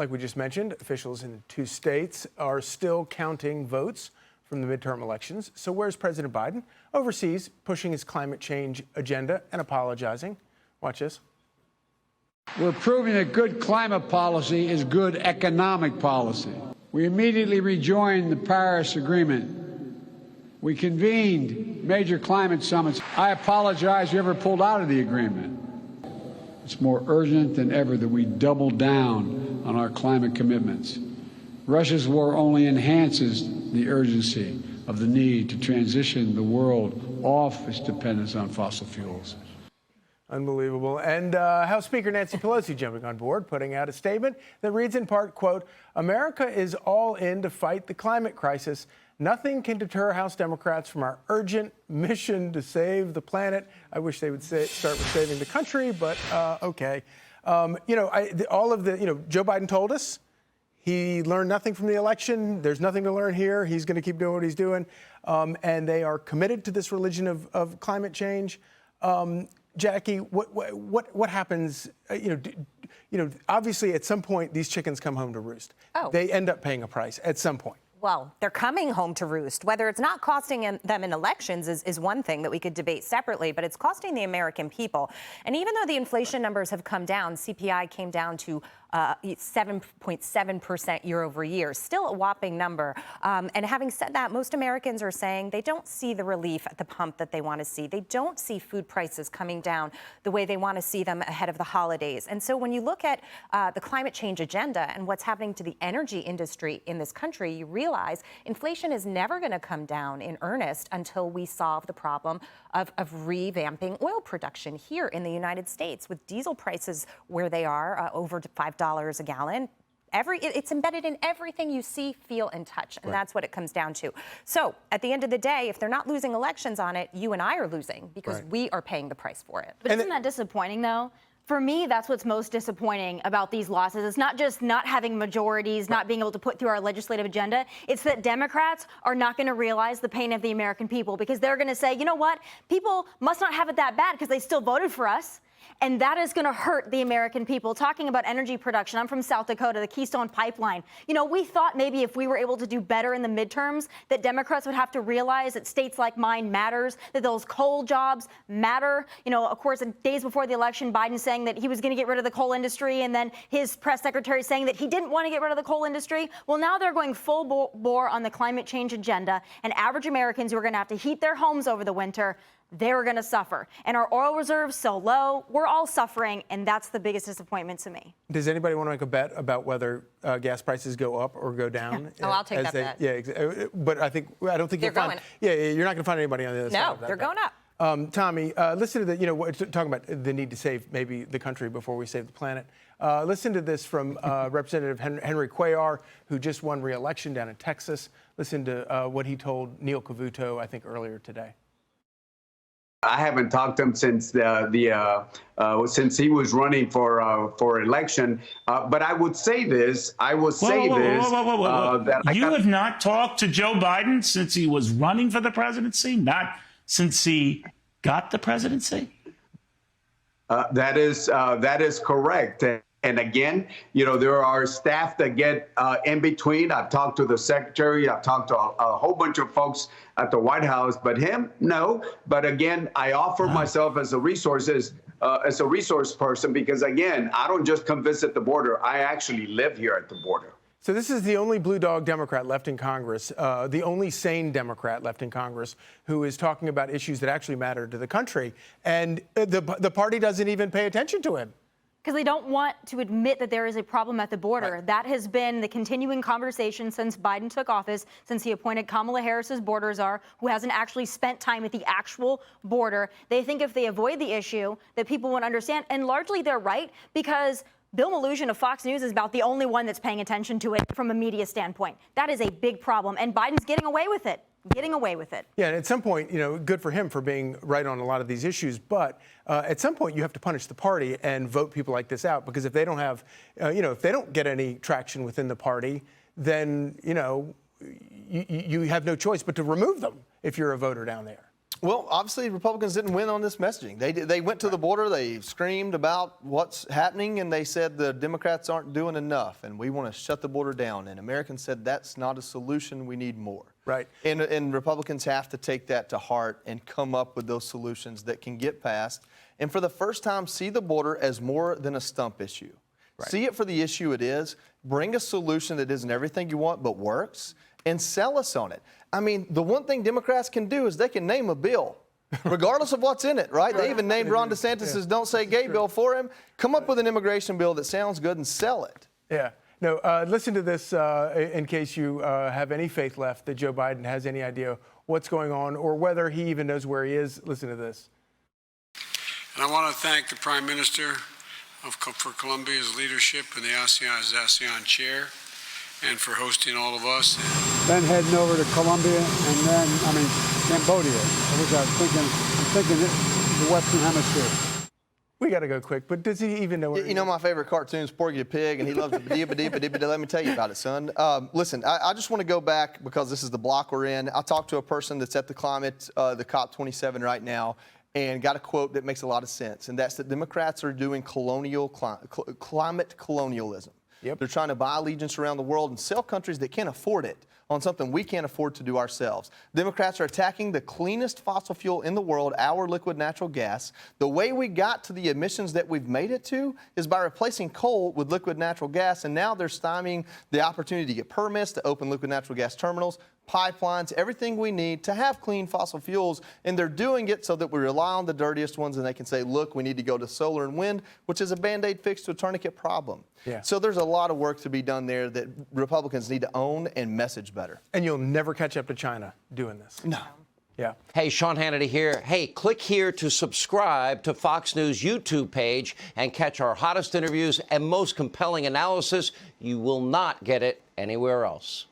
like we just mentioned, officials in 2 states are still counting votes from the midterm elections. So where's President Biden? Overseas, pushing his climate change agenda and apologizing. Watch this. We're proving that good climate policy is good economic policy. We immediately rejoined the Paris Agreement. We convened major climate summits. I apologize we ever pulled out of the agreement. It's more urgent than ever that we double down on our climate commitments. Russia's war only enhances the urgency of the need to transition the world off its dependence on fossil fuels. Unbelievable. And House Speaker Nancy Pelosi jumping on board, putting out a statement that reads in part, quote, "America is all in to fight the climate crisis. Nothing can deter House Democrats from our urgent mission to save the planet." I wish they would start with saving the country, but okay. Joe Biden told us he learned nothing from the election. There's nothing to learn here. He's going to keep doing what he's doing. And they are committed to this religion of climate change. Jackie, what happens? Obviously, at some point, these chickens come home to roost. Oh. They end up paying a price at some point. Well, they're coming home to roost. Whether it's not costing them in elections is one thing that we could debate separately, but it's costing the American people. And even though the inflation numbers have come down, CPI came down to 7.7% year over year, still a whopping number. And having said that, most Americans are saying they don't see the relief at the pump that they want to see. They don't see food prices coming down the way they want to see them ahead of the holidays. And so when you look at the climate change agenda and what's happening to the energy industry in this country, you realize inflation is never going to come down in earnest until we solve the problem of revamping oil production here in the United States, with diesel prices where they are, over $5 a gallon. It's embedded in everything you see, feel, and touch, and that's what it comes down to. So at the end of the day, if they're not losing elections on it, you and I are losing because we are paying the price for it. But isn't that disappointing, though? For me, that's what's most disappointing about these losses. It's not just not having majorities, not being able to put through our legislative agenda. It's that Democrats are not going to realize the pain of the American people, because they're going to say, you know what, people must not have it that bad because they still voted for us. And that is going to hurt the American people. Talking about energy production, I'm from South Dakota, the Keystone Pipeline. We thought maybe if we were able to do better in the midterms, that Democrats would have to realize that states like mine matters, that those coal jobs matter. Of course, days before the election, Biden saying that he was going to get rid of the coal industry, and then his press secretary saying that he didn't want to get rid of the coal industry. Well, now they're going full bore on the climate change agenda, and average Americans who are going to have to heat their homes over the winter, they're going to suffer. And our oil reserves so low, we're all suffering, and that's the biggest disappointment to me. Does anybody want to make a bet about whether gas prices go up or go down? Oh, I'll take that bet. Yeah, but I don't think you'll find. Yeah, you're not going to find anybody on the other side of that. No, they're going up. Tommy, listen to talking about the need to save maybe the country before we save the planet. Listen to this from Representative Henry Cuellar, who just won re-election down in Texas. Listen to what he told Neil Cavuto, I think, earlier today. I haven't talked to him since since he was running for election. But I would say this. I will say this. That you have not talked to Joe Biden since he was running for the presidency, not since he got the presidency. That is correct. And again, there are staff that get in between. I've talked to the secretary. I've talked to a whole bunch of folks at the White House. But him, no. But again, I offer myself as a resource person because, again, I don't just come visit the border. I actually live here at the border. So this is the only blue dog Democrat left in Congress, the only sane Democrat left in Congress who is talking about issues that actually matter to the country. And the party doesn't even pay attention to him. Because they don't want to admit that there is a problem at the border. Right. That has been the continuing conversation since Biden took office, since he appointed Kamala Harris as border czar, who hasn't actually spent time at the actual border. They think if they avoid the issue, that people won't understand. And largely they're right, because Bill Maloogian of Fox News is about the only one that's paying attention to it from a media standpoint. That is a big problem, and Biden's getting away with it. Yeah, and at some point, good for him for being right on a lot of these issues. But at some point, you have to punish the party and vote people like this out, because if they don't have, if they don't get any traction within the party, then, you have no choice but to remove them if you're a voter down there. Well, obviously, Republicans didn't win on this messaging. They went to the border, they screamed about what's happening, and they said the Democrats aren't doing enough, and we want to shut the border down. And Americans said that's not a solution, we need more. Right. And Republicans have to take that to heart and come up with those solutions that can get passed. And for the first time, see the border as more than a stump issue. Right. See it for the issue it is. Bring a solution that isn't everything you want but works, and sell us on it. I mean, the one thing Democrats can do is they can name a bill, regardless of what's in it, right? They even named Ron DeSantis' Don't Say Gay bill for him. Come up with an immigration bill that sounds good and sell it. Yeah. No, listen to this in case you have any faith left that Joe Biden has any idea what's going on or whether he even knows where he is. Listen to this. And I want to thank the Prime Minister for Colombia's leadership in the ASEAN chair and for hosting all of us. Then heading over to Colombia and then, Cambodia. I'm thinking the Western Hemisphere. We got to go quick, but does he even know where You know my favorite cartoon is Porgy the Pig, and he loves the Let me tell you about it, son. Listen, I just want to go back because this is the block we're in. I talked to a person that's at the the COP27 right now, and got a quote that makes a lot of sense, and that's that Democrats are doing climate colonialism. Yep. They're trying to buy allegiance around the world and sell countries that can't afford it on something we can't afford to do ourselves. Democrats are attacking the cleanest fossil fuel in the world, our liquid natural gas. The way we got to the emissions that we've made it to is by replacing coal with liquid natural gas, and now they're stymieing the opportunity to get permits to open liquid natural gas terminals, pipelines, everything we need to have clean fossil fuels, and they're doing it so that we rely on the dirtiest ones, and they can say, look, we need to go to solar and wind, which is a Band-Aid fix to a tourniquet problem. Yeah. So there's a lot of work to be done there that Republicans need to own and message better. And you'll never catch up to China doing this. No. Yeah. Hey, Sean Hannity here. Hey, click here to subscribe to Fox News YouTube page and catch our hottest interviews and most compelling analysis. You will not get it anywhere else.